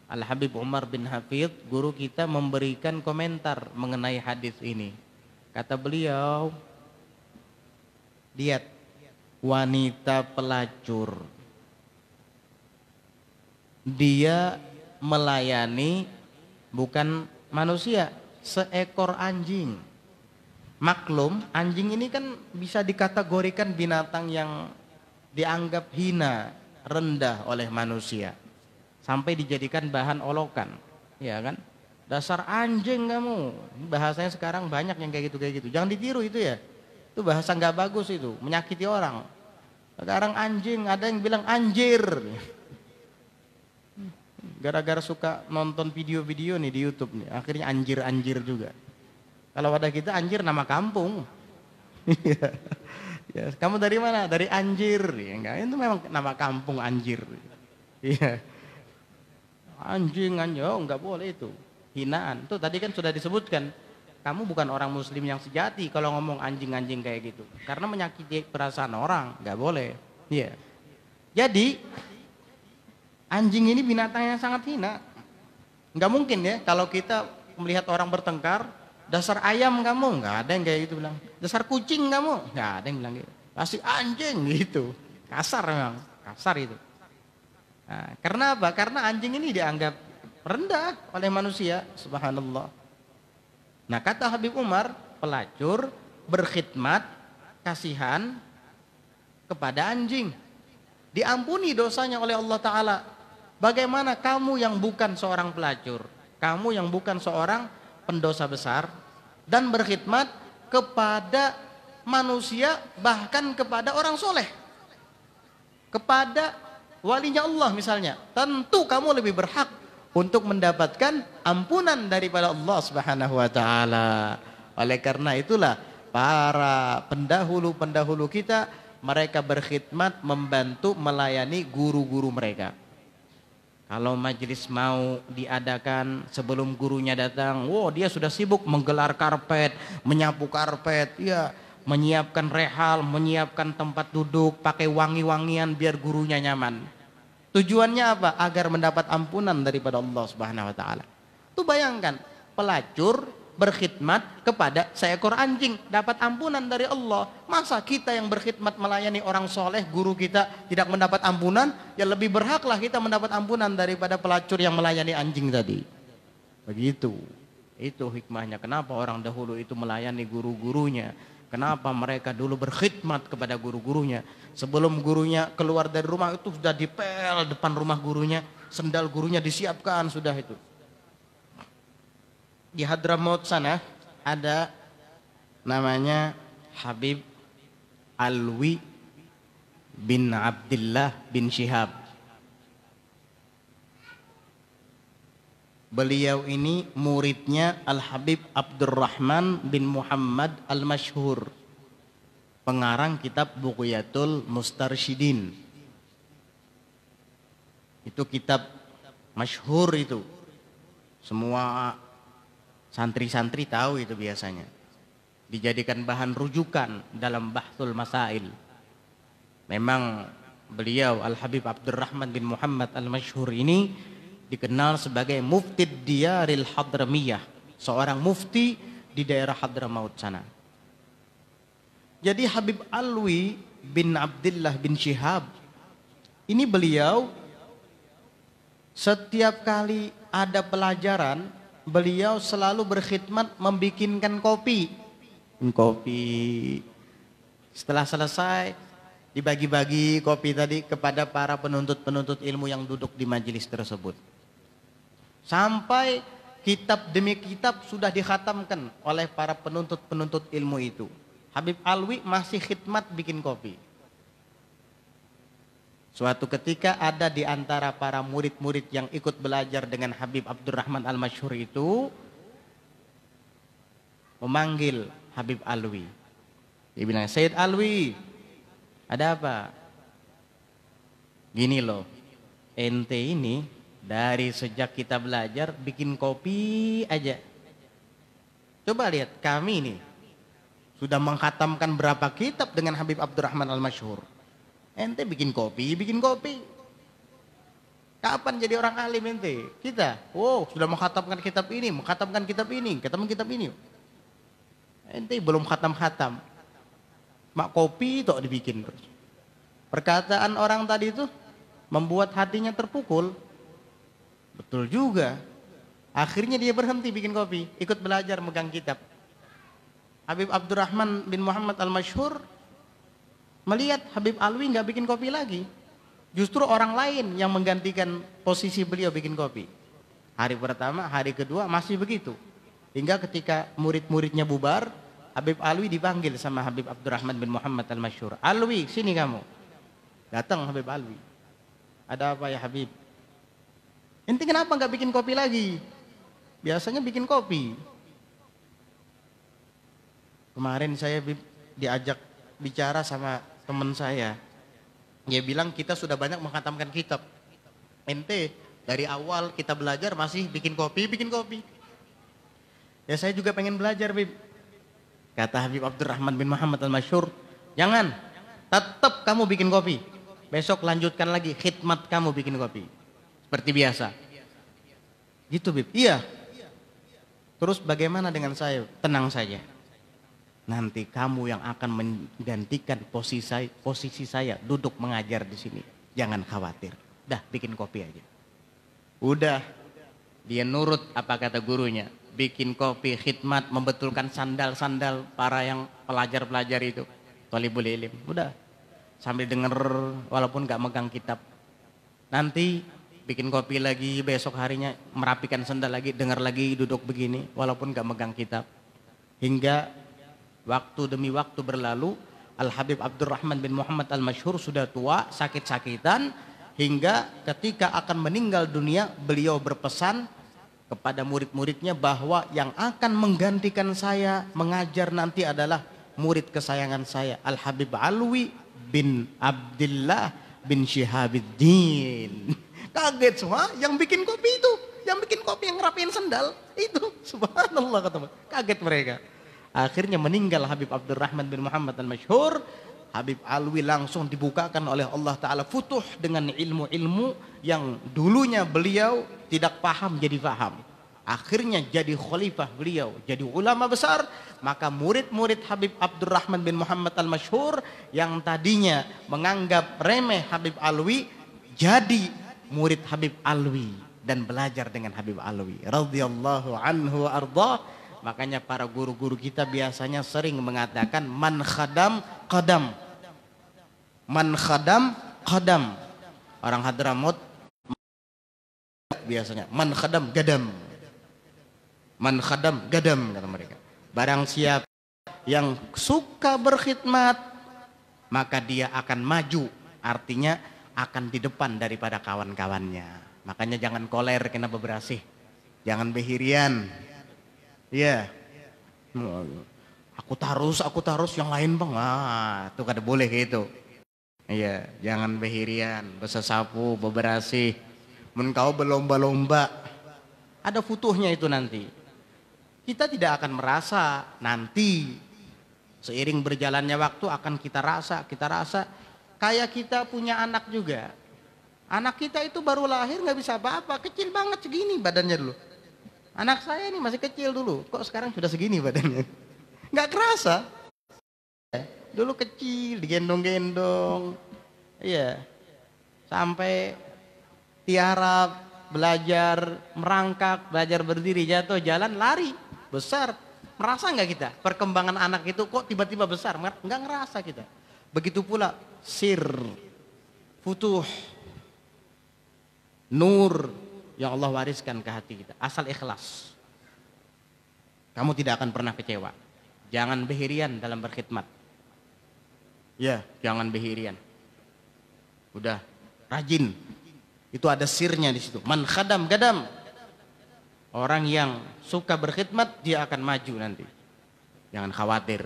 Al-Habib Umar bin Hafidh, guru kita, memberikan komentar mengenai hadis ini. Kata beliau, lihat wanita pelacur, dia melayani bukan manusia, seekor anjing. Maklum, anjing ini kan bisa dikategorikan binatang yang dianggap hina, rendah oleh manusia, sampai dijadikan bahan olokan, ya kan? Dasar anjing kamu, bahasanya sekarang banyak yang kayak gitu. Jangan ditiru itu ya, itu bahasa nggak bagus, itu menyakiti orang. Sekarang anjing, ada yang bilang anjir, gara-gara suka nonton video-video nih di YouTube nih, akhirnya anjir juga. Kalau pada kita anjir nama kampung. Ya, kamu dari mana? Dari Anjir. Ya, enggak, itu memang nama kampung Anjir. Iya. Anjing, oh, enggak boleh itu. Hinaan. Itu tadi kan sudah disebutkan. Kamu bukan orang muslim yang sejati kalau ngomong anjing-anjing kayak gitu. Karena menyakiti perasaan orang, enggak boleh. Iya. Jadi anjing ini binatang yang sangat hina. Enggak mungkin ya kalau kita melihat orang bertengkar, dasar ayam kamu, nggak ada yang kayak gitu bilang. Dasar kucing kamu, nggak ada yang bilang gitu. Pasti anjing gitu, kasar memang, kasar itu. Nah, karena apa? Karena anjing ini dianggap rendah oleh manusia, subhanallah. Nah, kata Habib Umar, pelacur berkhidmat, kasihan kepada anjing, diampuni dosanya oleh Allah Ta'ala. Bagaimana kamu yang bukan seorang pelacur, kamu yang bukan seorang pendosa besar dan berkhidmat kepada manusia, bahkan kepada orang soleh, kepada walinya Allah misalnya, tentu kamu lebih berhak untuk mendapatkan ampunan daripada Allah Subhanahu wa taala. Oleh karena itulah para pendahulu kita, mereka berkhidmat, membantu, melayani guru-guru mereka. Kalau majelis mau diadakan, sebelum gurunya datang, wow, dia sudah sibuk menggelar karpet, menyapu karpet, ya, menyiapkan rehal, menyiapkan tempat duduk, pakai wangi-wangian biar gurunya nyaman. Tujuannya apa? Agar mendapat ampunan daripada Allah Subhanahu wa taala. Tuh bayangkan, pelacur berkhidmat kepada seekor anjing, dapat ampunan dari Allah. Masa kita yang berkhidmat melayani orang soleh, guru kita, tidak mendapat ampunan? Ya lebih berhaklah kita mendapat ampunan daripada pelacur yang melayani anjing tadi. Begitu. Itu hikmahnya kenapa orang dahulu itu melayani guru-gurunya. Kenapa mereka dulu berkhidmat kepada guru-gurunya. Sebelum gurunya keluar dari rumah itu sudah dipel depan rumah gurunya, sendal gurunya disiapkan sudah itu. Di Hadramaut sana ada namanya Habib Alwi bin Abdullah bin Syihab. Beliau ini muridnya Al-Habib Abdurrahman bin Muhammad Al-Masyhur, pengarang kitab Bughyatul Mustarsyidin. Itu kitab masyhur itu. Semua santri-santri tahu itu biasanya. Dijadikan bahan rujukan dalam bahsul masail. Memang beliau Al-Habib Abdurrahman bin Muhammad Al-Masyhur ini dikenal sebagai mufti Diyaril Hadramiyah, seorang mufti di daerah Hadramaut sana. Jadi Habib Alwi bin Abdullah bin Syihab ini, beliau setiap kali ada pelajaran, beliau selalu berkhidmat membikinkan kopi. Setelah selesai, dibagi-bagi kopi tadi kepada para penuntut-penuntut ilmu yang duduk di majelis tersebut. Sampai kitab demi kitab sudah dikhatamkan oleh para penuntut-penuntut ilmu itu. Habib Alwi masih khidmat bikin kopi. Suatu ketika ada di antara para murid-murid yang ikut belajar dengan Habib Abdurrahman Al-Masyhur itu memanggil Habib Alwi. Dia bilang, "Sayyid Alwi, ada apa?" "Gini loh, ente ini dari sejak kita belajar bikin kopi aja. Coba lihat, kami ini sudah menghatamkan berapa kitab dengan Habib Abdurrahman Al-Masyhur. Ente bikin kopi. Kapan jadi orang alim ente? Kita, sudah mengkhatamkan kitab ini, mengkhatamkan kitab ini, khatamkan kitab ini. Ente belum khatam-khatam. Mak kopi tok dibikin terus. Perkataan orang tadi itu membuat hatinya terpukul. Betul juga. Akhirnya dia berhenti bikin kopi, ikut belajar megang kitab. Habib Abdurrahman bin Muhammad Al-Masyhur melihat Habib Alwi nggak bikin kopi lagi. Justru orang lain yang menggantikan posisi beliau bikin kopi. Hari pertama, hari kedua masih begitu. Hingga ketika murid-muridnya bubar, Habib Alwi dipanggil sama Habib Abdurrahman bin Muhammad Al-Masyhur. Alwi, sini kamu. Datang Habib Alwi. Ada apa ya Habib? Ente kenapa nggak bikin kopi lagi? Biasanya bikin kopi. Kemarin saya diajak bicara sama teman saya. Dia bilang kita sudah banyak menghatamkan kitab. Ente dari awal kita belajar masih bikin kopi. Ya saya juga pengen belajar, Bib. Kata Habib Abdurrahman bin Muhammad Al-Masyhur, jangan, tetap kamu bikin kopi. Besok lanjutkan lagi khidmat kamu bikin kopi. Seperti biasa. Gitu, Bib. Iya. Terus bagaimana dengan saya? Tenang saja. Nanti kamu yang akan menggantikan posisi saya duduk mengajar di sini. Jangan khawatir. Dah bikin kopi aja. Udah. Dia nurut apa kata gurunya. Bikin kopi, khidmat, membetulkan sandal-sandal para yang pelajar-pelajar itu. Thalibul ilm. Udah. Sambil denger walaupun gak megang kitab. Nanti bikin kopi lagi, besok harinya merapikan sandal lagi, dengar lagi duduk begini walaupun gak megang kitab. Hingga waktu demi waktu berlalu, Al-Habib Abdurrahman bin Muhammad Al-Masyhur sudah tua, sakit-sakitan, hingga ketika akan meninggal dunia, beliau berpesan kepada murid-muridnya bahwa yang akan menggantikan saya mengajar nanti adalah murid kesayangan saya, Al-Habib Alwi bin Abdullah bin Syihabuddin. Kaget semua, yang bikin kopi itu, yang bikin kopi, yang ngerapiin sendal, itu subhanallah kata mereka. Kaget mereka. Akhirnya meninggal Habib Abdurrahman bin Muhammad Al-Masyhur. Habib Alwi langsung dibukakan oleh Allah Ta'ala futuh dengan ilmu-ilmu yang dulunya beliau tidak paham jadi paham. Akhirnya jadi khalifah beliau, jadi ulama besar. Maka murid-murid Habib Abdurrahman bin Muhammad Al-Masyhur yang tadinya menganggap remeh Habib Alwi, jadi murid Habib Alwi dan belajar dengan Habib Alwi radhiyallahu anhu arda. Makanya para guru-guru kita biasanya sering mengatakan man khadam qadam. Man khadam qadam. Orang Hadramaut biasanya man khadam gadam. Man khadam gadam kata mereka. Barang siapa yang suka berkhidmat maka dia akan maju, artinya akan di depan daripada kawan-kawannya. Makanya jangan koler kena beberasih. Jangan behirian. Iya. Aku tarus yang lain bang. Itu kada boleh gitu. Iya, jangan behirian, besesapu, beberasih. Men kau berlomba-lomba. Ada futuhnya itu nanti. Kita tidak akan merasa nanti seiring berjalannya waktu akan kita rasa kayak kita punya anak juga. Anak kita itu baru lahir nggak bisa apa-apa, kecil banget segini badannya dulu. Anak saya ini masih kecil dulu, kok sekarang sudah segini badannya. Nggak kerasa. Dulu kecil, digendong-gendong. Iya. Sampai tiarap, belajar merangkak, belajar berdiri, jatuh, jalan, lari. Besar. Merasa nggak kita? Perkembangan anak itu kok tiba-tiba besar? Nggak ngerasa kita. Begitu pula sir, futuh, nur, yang Allah wariskan ke hati kita. Asal ikhlas. Kamu tidak akan pernah kecewa. Jangan behirian dalam berkhidmat. Ya, jangan behirian. Udah, rajin. Itu ada sirnya di situ. Man khadam gadam. Orang yang suka berkhidmat dia akan maju nanti. Jangan khawatir.